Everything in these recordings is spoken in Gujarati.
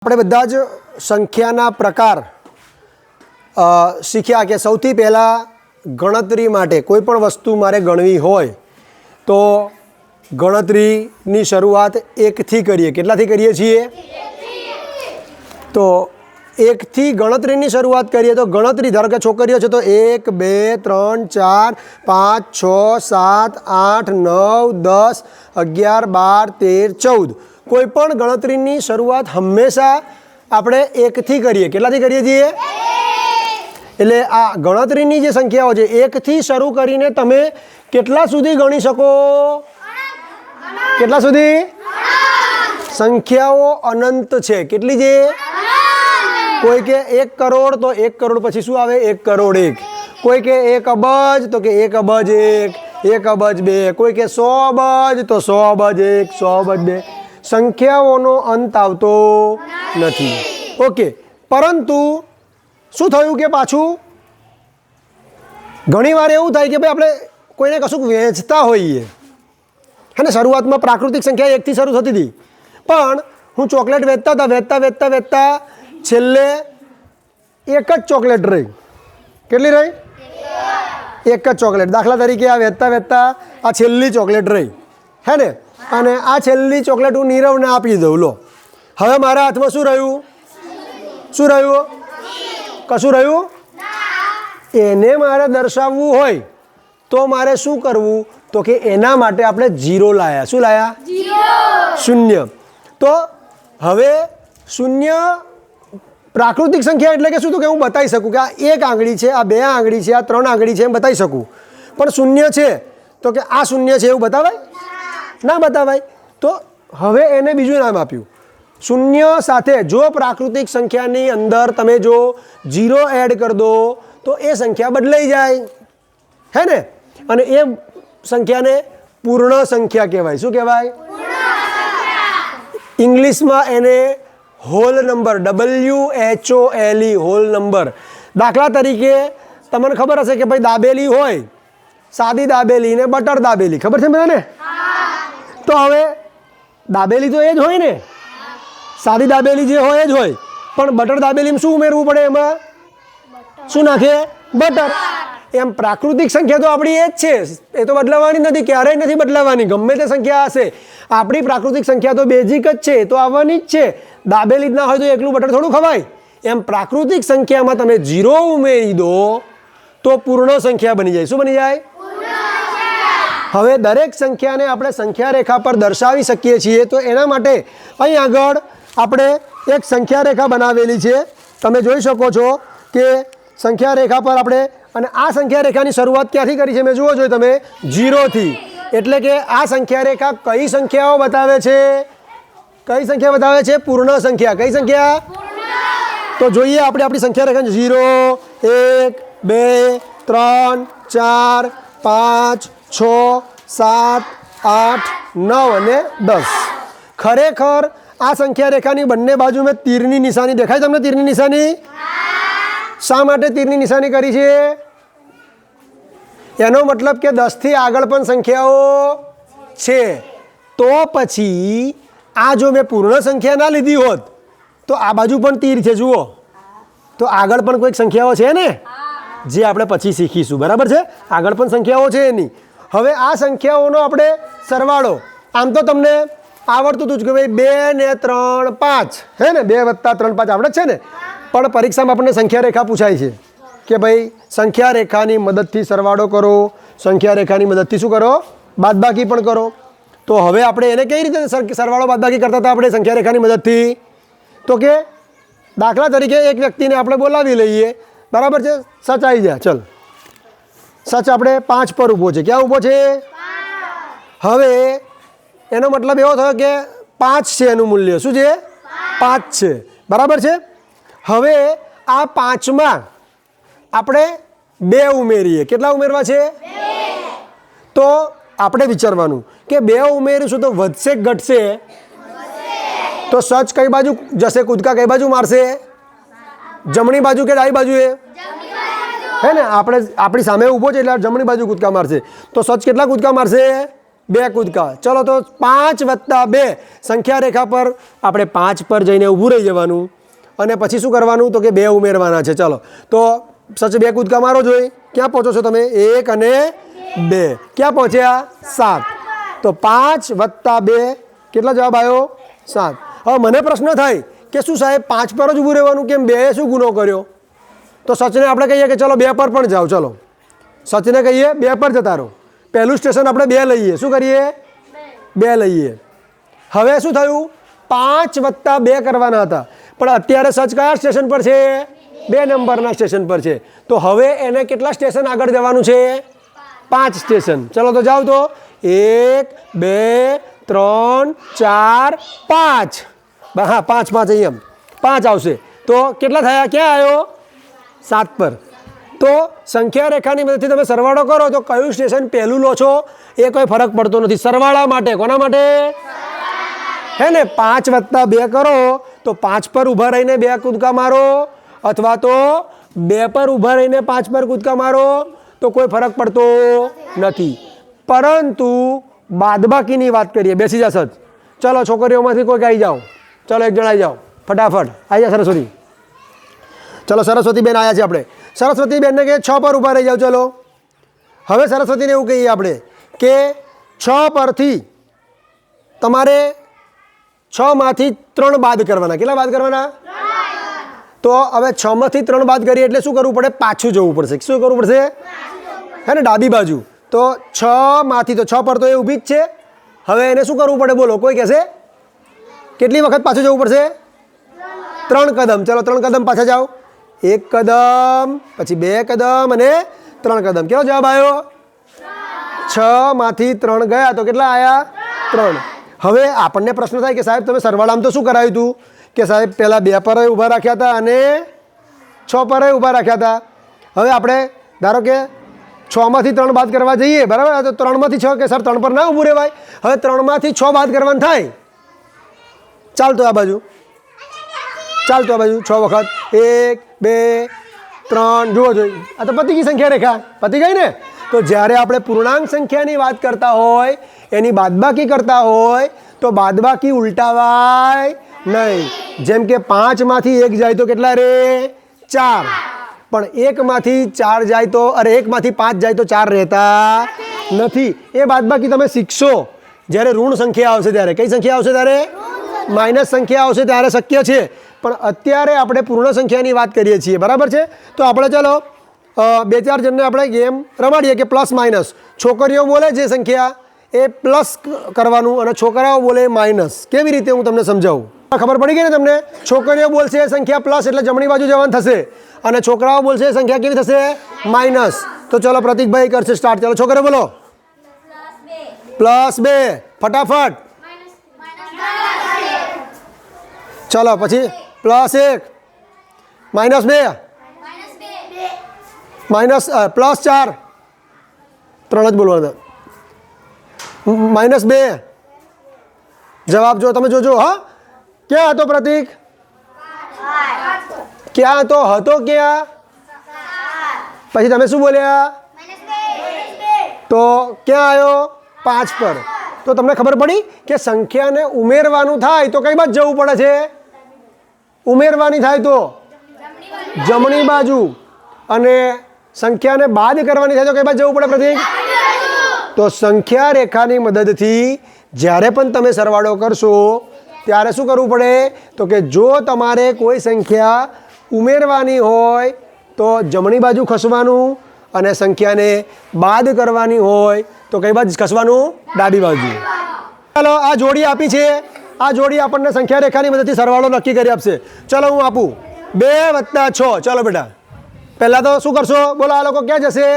આપણે બધા જ સંખ્યાના પ્રકાર શીખ્યા કે સૌથી પહેલાં ગણતરી માટે કોઈ પણ વસ્તુ મારે ગણવી હોય તો ગણતરીની શરૂઆત એકથી કરીએ. કેટલાથી કરીએ છીએ? તો એકથી ગણતરીની શરૂઆત કરીએ તો ગણતરી ધારો કે છોકરીઓ છે તો 1 2 3 4 5 6 7 8 9 10 11 12 13 14 કોઈ પણ ગણતરીની શરૂઆત હંમેશા આપણે એકથી કરીએ. કેટલાથી કરીએ છીએ? એટલે આ ગણતરીની જે સંખ્યાઓ છે એકથી શરૂ કરીને તમે કેટલા સુધી ગણી શકો? કેટલા સુધી? સંખ્યાઓ અનંત છે. કેટલી છે? કોઈ કે 1 કરોડ તો 1 કરોડ પછી શું આવે? 1 કરોડ 1. કોઈ કે 1 અબજ તો કે 1 અબજ 1, 1 અબજ 2. કોઈ કે 100 અબજ તો 100 અબજ 1, 100 અબજ 2. સંખ્યાઓનો અંત આવતો નથી. ઓકે, પરંતુ શું થયું કે પાછું ઘણીવાર એવું થાય કે ભાઈ આપણે કોઈને કશુંક વહેંચતા હોઈએ. હે ને, શરૂઆતમાં પ્રાકૃતિક સંખ્યા 1થી શરૂ થતી હતી, પણ હું ચોકલેટ વેચતા છેલ્લે એક જ ચોકલેટ રહી. કેટલી રહી? એક જ ચોકલેટ. દાખલા તરીકે આ વેચતા આ છેલ્લી ચોકલેટ રહી, હે ને, અને આ છેલ્લી ચોકલેટ હું નીરવને આપી દઉં. લો, હવે મારા હાથમાં શું રહ્યું? શું રહ્યું? કશું રહ્યું? એને મારે દર્શાવવું હોય તો મારે શું કરવું? તો કે એના માટે આપણે 0 લાયા. શું લાયા? 0. તો હવે 0 પ્રાકૃતિક સંખ્યા એટલે કે શું? તો કે હું બતાવી શકું કે આ 1 આંગળી છે, આ 2 આંગળી છે, આ 3 આંગળી છે, એમ બતાવી શકું. પણ 0 છે તો કે આ 0 છે એવું બતાવાય? ના બતાવાય. તો હવે એને બીજું નામ આપ્યું. 0 સાથે જો પ્રાકૃતિક સંખ્યાની અંદર તમે જો 0 એડ કરી દો તો એ સંખ્યા બદલાઈ જાય, હે ને, અને એ સંખ્યાને પૂર્ણ સંખ્યા કહેવાય. શું કહેવાય? ઇંગ્લિશમાં એને whole number, WHOLE, whole number. દાખલા તરીકે તમને ખબર હશે કે ભાઈ દાબેલી હોય, સાદી દાબેલી ને બટર દાબેલી, ખબર છે બધાને? તો હવે દાબેલી તો એ જ હોય ને, સાદી દાબેલી જે હોય એ જ હોય, પણ બટર દાબેલીમાં શું ઉમેરવું પડે? એમાં શું નાખે? બટર. એમ પ્રાકૃતિક સંખ્યા તો આપણી એ જ છે, એ તો બદલાવાની નથી, ક્યારેય નથી બદલાવાની. ગમે તે સંખ્યા હશે, આપણી પ્રાકૃતિક સંખ્યા તો બેઝિક જ છે, તો આવવાની જ છે. દાબેલી જ ના હોય તો એકલું બટર થોડું ખવાય. એમ પ્રાકૃતિક સંખ્યામાં તમે 0 ઉમેરી દો તો પૂર્ણ સંખ્યા બની જાય. શું બની જાય? હવે દરેક સંખ્યાને આપણે સંખ્યા રેખા પર દર્શાવી શકીએ છીએ. તો એના માટે અહીં આગળ આપણે એક સંખ્યા રેખા બનાવેલી છે. તમે જોઈ શકો છો કે સંખ્યા રેખા પર આપણે, અને આ સંખ્યા રેખાની શરૂઆત ક્યાંથી કરી છે? મેં જુઓ છો તમે, 0થી. એટલે કે આ સંખ્યા રેખા કઈ સંખ્યાઓ બતાવે છે? કઈ સંખ્યા બતાવે છે? પૂર્ણ સંખ્યા. કઈ સંખ્યા? તો જોઈએ આપણે આપણી સંખ્યા રેખા 0 1 2 3 4 5 6 7 8 9 અને 10. ખરેખર આ સંખ્યા રેખાની બંને બાજુ મેં તીરની નિશાની દેખાય તમને? તીરની નિશાની શા માટે તીરની નિશાની કરી છે? એનો મતલબ કે 10થી આગળ પણ સંખ્યાઓ છે. તો પછી આ જો મેં પૂર્ણ સંખ્યા ના લીધી હોત તો આ બાજુ પણ તીર છે, જુઓ. તો આગળ પણ કોઈક સંખ્યાઓ છે ને, જે આપણે પછી શીખીશું. બરાબર છે? આગળ પણ સંખ્યાઓ છે એની. હવે આ સંખ્યાઓનો આપણે સરવાળો, આમ તો તમને આવડતું હતું જ કે ભાઈ 2 ને 3 5, હે ને, 2 + 3 5 આવડે છે ને. પણ પરીક્ષામાં આપણને સંખ્યા રેખા પૂછાય છે કે ભાઈ સંખ્યા રેખાની મદદથી સરવાળો કરો, સંખ્યા રેખાની મદદથી શું કરો? બાદબાકી પણ કરો. તો હવે આપણે એને કઈ રીતે સરવાળો બાદબાકી કરતા હતા આપણે સંખ્યા રેખાની મદદથી? તો કે દાખલા તરીકે એક વ્યક્તિને આપણે બોલાવી લઈએ. બરાબર છે? સચ આવી જાય. ચલ, સચ આપણે 5 પર ઊભો છે. ક્યાં ઊભો છે? હવે એનો મતલબ એવો થયો કે 5 છે એનું મૂલ્ય. શું છે? 5 છે. બરાબર છે? હવે આ 5માં આપણે 2 ઉમેરીએ. કેટલા ઉમેરવા છે? 2. તો આપણે વિચારવાનું કે 2 ઉમેરીશું તો વધશે કે ઘટશે? તો સચ કઈ બાજુ જશે? કૂદકા કઈ બાજુ મારશે? જમણી બાજુ કે ડાબી બાજુએ? હે ને, આપણે આપણી સામે ઊભો છે એટલે જમણી બાજુ કૂદકા મારશે. તો સચ કેટલા કૂદકા મારશે? 2 કૂદકા. ચલો તો 5 + 2 સંખ્યા રેખા પર આપણે 5 પર જઈને ઊભું રહી જવાનું અને પછી શું કરવાનું તો કે 2 ઉમેરવાના છે. ચલો તો સચ 2 કૂદકા મારો જોઈ. ક્યાં પહોંચો છો તમે? 1 અને 2. ક્યાં પહોંચ્યા? 7. તો 5 + 2 કેટલા જવાબ આવ્યો? 7. હવે મને પ્રશ્ન થાય કે શું સાહેબ 5 પર જ ઊભું રહેવાનું, કેમ 2એ શું ગુનો કર્યો? તો સચને આપણે કહીએ કે ચલો 2 પર પણ જાઓ. ચલો સચને કહીએ 2 પર જતા રહો. પહેલું સ્ટેશન આપણે 2 લઈએ. શું કરીએ? 2 લઈએ. હવે શું થયું? 5 + 2 કરવાના હતા, પણ અત્યારે સચ કયા સ્ટેશન પર છે? 2 નંબરના સ્ટેશન પર છે. તો હવે એને કેટલા સ્ટેશન આગળ જવાનું છે? 5 સ્ટેશન. ચલો તો જાઓ. તો 1 2 3 4 5. હા 5 અહીંયા 5 આવશે. તો કેટલા થયા? ક્યાં આવ્યો? 7 પર. તો સંખ્યા રેખાની મદદથી તમે સરવાળો કરો તો કયું સ્ટેશન પહેલું લો છો એ કોઈ ફરક પડતો નથી. સરવાળા માટે. કોના માટે? હે ને? 5 + 2 કરો તો 5 પર ઊભા રહીને 2 કૂદકા મારો, અથવા તો 2 પર ઊભા રહીને 5 પર કૂદકા મારો, તો કોઈ ફરક પડતો નથી. પરંતુ બાદબાકીની વાત કરીએ. બેસી જા સચ. ચલો છોકરીઓમાંથી કોઈક આવી જાઓ. ચલો એક જણ આવી જાઓ ફટાફટ. આવી જા સરસ્વતી. ચલો સરસ્વતી બેન આવ્યા છે આપણે. સરસ્વતી બેનને કે 6 પર ઊભા રહી જાઓ. ચલો હવે સરસ્વતીને એવું કહીએ આપણે કે 6 પરથી તમારે 6 માંથી 3 બાદ કરવાના. કેટલા બાદ કરવાના? તો હવે 6 માંથી 3 બાદ કરીએ એટલે શું કરવું પડે? પાછું જવું પડશે. શું કરવું પડશે? હે ને? ડાબી બાજુ. તો 6 માંથી તો 6 પર તો એ ઊભી જ છે. હવે એને શું કરવું પડે? બોલો, કોઈ કહેશે? કેટલી વખત પાછું જવું પડશે? 3 કદમ. ચલો 3 કદમ પાછા જાઓ. 1 કદમ, પછી 2 કદમ અને 3 કદમ. કેવો જવાબ આવ્યો? 6 માંથી 3 ગયા તો કેટલા આવ્યા? 3. હવે આપણને પ્રશ્ન થાય કે સાહેબ તમે સરવાળામાં તો શું કરાવ્યું હતું કે સાહેબ પહેલાં 2 પર ઊભા રાખ્યા હતા અને 6 પર ઊભા રાખ્યા હતા. હવે આપણે ધારો કે 6 માંથી 3 બાદ કરવા જઈએ, બરાબર? તો 3 માંથી 6 કે સર 3 પર ના ઊભું રહેવાય. હવે 3 માંથી 6 બાદ કરવાનું થાય. ચાલતો આ બાજુ, ચાલતો આ બાજુ 6 વખત. 1 2 3. જુઓ જોઈ, આ તો પતી ગઈ સંખ્યા રેખા. પતી ગઈ ને? તો જ્યારે આપણે પૂર્ણાંક સંખ્યાની વાત કરતા હોય, એની બાદબાકી કરતા હોય, તો બાદબાકી ઉલટાવાય નહીં. જેમ કે 5 માંથી 1 જાય તો કેટલા રે? 4. પણ 1 માંથી 4 જાય તો, અરે 1 માંથી 5 જાય તો 4 રહેતા નથી. એ બાદબાકી તમે શીખશો જ્યારે ઋણ સંખ્યા આવશે ત્યારે. કઈ સંખ્યા આવશે ત્યારે? માઇનસ સંખ્યા આવશે ત્યારે શક્ય છે. પણ અત્યારે આપણે પૂર્ણ સંખ્યાની વાત કરીએ છીએ, બરાબર છે? તો આપણે ચાલો 2-4 જણને આપણે ગેમ રમાડીએ કે પ્લસ માઇનસ. છોકરીઓ બોલે જે સંખ્યા એ પ્લસ કરવાનું અને છોકરાઓ બોલે માઇનસ. કેવી રીતે હું તમને સમજાવું? ખબર પડી ગઈ ને તમને? છોકરીઓ બોલશે એ સંખ્યા પ્લસ એટલે જમણી બાજુ જવાનું થશે, અને છોકરાઓ બોલશે એ સંખ્યા કેવી થશે? માઇનસ. તો ચલો પ્રતિકભાઈ કરશે સ્ટાર્ટ. ચાલો છોકરીઓ બોલો. +2. ફટાફટ. ચલો પછી +1. -2. +4. 3 જ બોલવાના. -2. જવાબ જો તમે જોજો. હા, ક્યાં હતો પ્રતિક? ક્યાં હતો ક્યાં? પછી તમે શું બોલ્યા? તો ક્યાં આવ્યો? 5 પર. તો તમને ખબર પડી કે સંખ્યાને ઉમેરવાનું થાય તો કઈ બાજુ જવું પડે છે? ઉમેરવાની થાય તો જમણી બાજુ, અને સંખ્યાને બાદ કરવાની થાય તો કઈ બાજુ જવું પડે પ્રતિક? તો સંખ્યા રેખાની મદદથી જ્યારે પણ તમે સરવાળો કરશો ત્યારે શું કરવું પડે? તો કે જો તમારે કોઈ સંખ્યા ઉમેરવાની હોય તો જમણી બાજુ ખસવાનું, અને સંખ્યાને બાદ કરવાની હોય તો કઈ બાજુ ખસવાનું? ડાબી બાજુ. ચાલો આ જોડી આપી છે. આ જોડી આપણને સંખ્યા રેખાની મદદથી સરવાળો નક્કી કરી આપશે. ચલો હું આપું. 2 + 6. ચલો બેટા, પહેલાં તો શું કરશો? બોલો, આ લોકો ક્યાં જશે?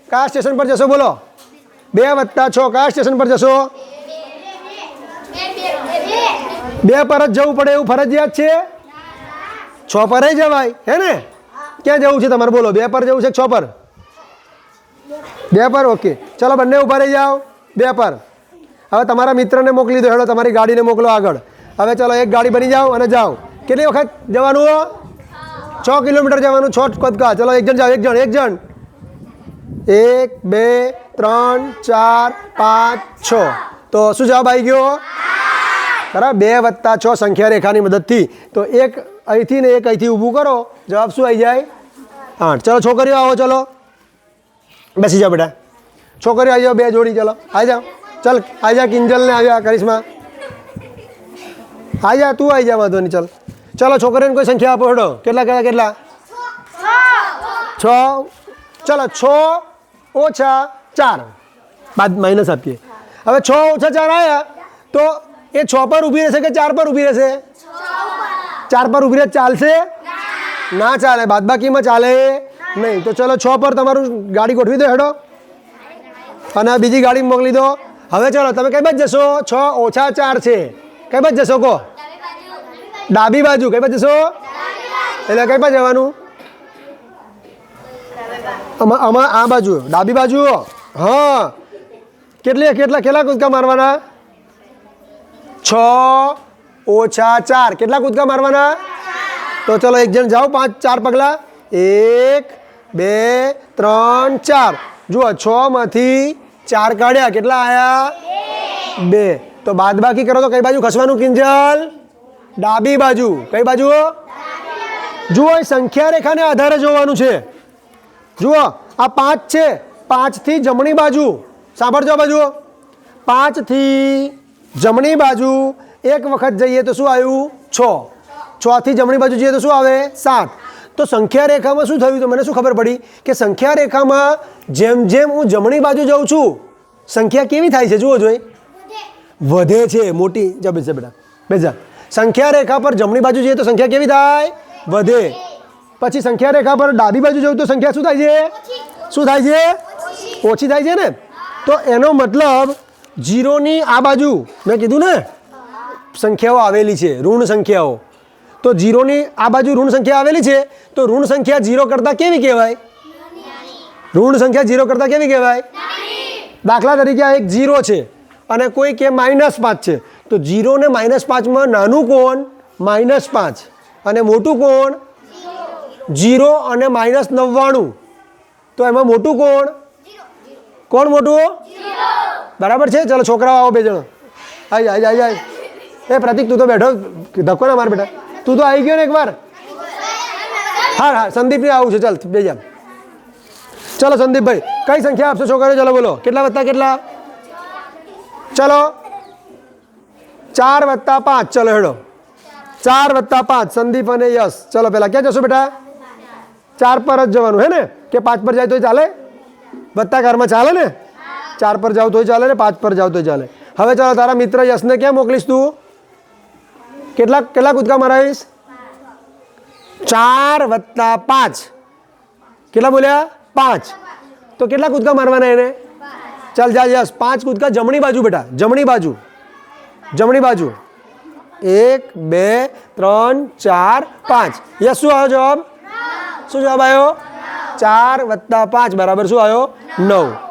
કયા સ્ટેશન પર જશો? બોલો. 2 + 6 કયા સ્ટેશન પર જશો? 2 પર જ જવું પડે એવું ફરજિયાત છે? 6 પર જવાય, હે ને? ક્યાં જવું છે તમારે? બોલો. 2 પર જવું છે 6 પર? 2 પર. ઓકે, ચલો બંને ઊભા રહી જાઓ. 2 પર. હવે તમારા મિત્રને મોકલી દો. હેડો તમારી ગાડીને મોકલો આગળ. હવે ચલો એક ગાડી બની જાઓ અને જાઓ. કેટલી વખત જવાનું? 6 કિલોમીટર જવાનું. 6 કદકા. ચલો એક જણ જાઓ. એક જણ. 1 2 3 4 5 6 તો શું જવાબ આવી ગયો બરાબર 2 + 6 સંખ્યા રેખાની મદદથી તો એક અહીંથી ને એક અહીંથી ઊભું કરો જવાબ શું આવી જાય 8 ચલો છોકરીઓ આવો ચલો બેસી જાઓ બેટા છોકરીઓ આવી જાઓ 2 જોડી ચલો આવી જાઓ ચલ આવી જા કિંજલ ને આવ્યા કરિશ્મા આવી જા તું આવી જા વાંધો નહીં ચલ ચલો છોકરીઓને કોઈ સંખ્યા આપો હેડો કેટલા 6 ચલો 6 - 4 બાદ માઇનસ આપીએ હવે 6 - 4 આવ્યા તો એ 6 પર ઊભી રહેશે કે 4 પર ઊભી રહેશે 4 પર ઊભી રહે ચાલશે ના ચાલે બાદબાકીમાં ચાલે નહીં તો ચલો 6 પર તમારું ગાડી ગોઠવી દો હેડો અને બીજી ગાડી મોકલી દો હવે ચલો તમે કઈ બાજુ જશો 6 - 4 છે કઈ બાજુ જશો કહો ડાબી બાજુ કઈ બાજુ જશો એટલે કઈ બાજુ જવાનું આમાં આ બાજુ ડાબી બાજુ હા કેટલા કૂદકા મારવાના 6 - 4 કેટલા કૂદકા મારવાના તો ચલો એક જણ જાઓ 4 પગલા 1 2 3 4 જુઓ 6 માંથી 4 કાઢ્યા કેટલા આયા 2 તો બાદબાકી કરો તો કઈ બાજુ ખસવાનું કિંજલ ડાબી બાજુ કઈ બાજુ જુઓ સંખ્યા રેખાને આધારે જોવાનું છે જુઓ આ 5 છે 5 થી જમણી બાજુ સાંભળજો બાજુ 5 થી જમણી બાજુ એક વખત જઈએ તો શું આવ્યું 6 6 થી જમણી બાજુ જઈએ તો શું આવે 7 તો સંખ્યા રેખામાં શું થયું તો મને શું ખબર પડી કે સંખ્યા રેખામાં જેમ જેમ હું જમણી બાજુ જાઉં છું સંખ્યા કેવી થાય છે જુઓ જોઈ વધે છે મોટી જા બેસા બેટા બેસા સંખ્યા રેખા પર જમણી બાજુ જઈએ તો સંખ્યા કેવી થાય વધે પછી સંખ્યા રેખા પર ડાબી બાજુ જવું તો સંખ્યા શું થાય છે ઓછી થાય છે ને તો એનો મતલબ 0 ની આ બાજુ મેં કીધું ને સંખ્યાઓ આવેલી છે ઋણ સંખ્યાઓ તો 0 ની આ બાજુ ઋણ સંખ્યા આવેલી છે તો ઋણ સંખ્યા 0 કરતાં કેવી કહેવાય ઋણ સંખ્યા 0 કરતાં કેવી કહેવાય દાખલા તરીકે આ એક 0 છે અને કોઈ કે -5 છે તો 0 ને -5 માં નાનું કોણ -5 અને મોટું કોણ 0 અને -99 તો એમાં મોટું કોણ મોટું બરાબર છે ચલો છોકરાઓ આવો 2 જણ આવી એ પ્રતિક તું તો બેઠો ધક્કો ના માર બેટા તું તો આવી ગયો ને એકવાર હા સંદીપને આવું છે ચાલ 2 જા ચલો સંદીપભાઈ કઈ સંખ્યા આપશો છોકરીઓ ચલો બોલો કેટલા વત્તા કેટલા ચલો 4 + 5 ચલો હેડો 4 + 5 સંદીપ અને યશ ચલો પહેલા ક્યાં જશો બેટા 4 પર જ જવાનું હે ને કે 5 પર જાય તો ચાલે વત્તાકારમાં ચાલે ને 4 પર જાવ તોય ચાલે ને 5 પર જાવ તોય ચાલે હવે ચાલો તારા મિત્ર યશને ક્યાં મોકલીશ તું કેટલા કૂદકા મારાવીશ 4 + 5 કેટલા બોલ્યા 5 તો કેટલા કૂદકા મારવાના એને ચાલ જા યશ 5 કૂદકા જમણી બાજુ બેટા જમણી બાજુ 1 2 3 4 5 યશ શું આવ્યો જવાબ શું જવાબ આવ્યો 4 + 5 બરાબર શું આવ્યો 9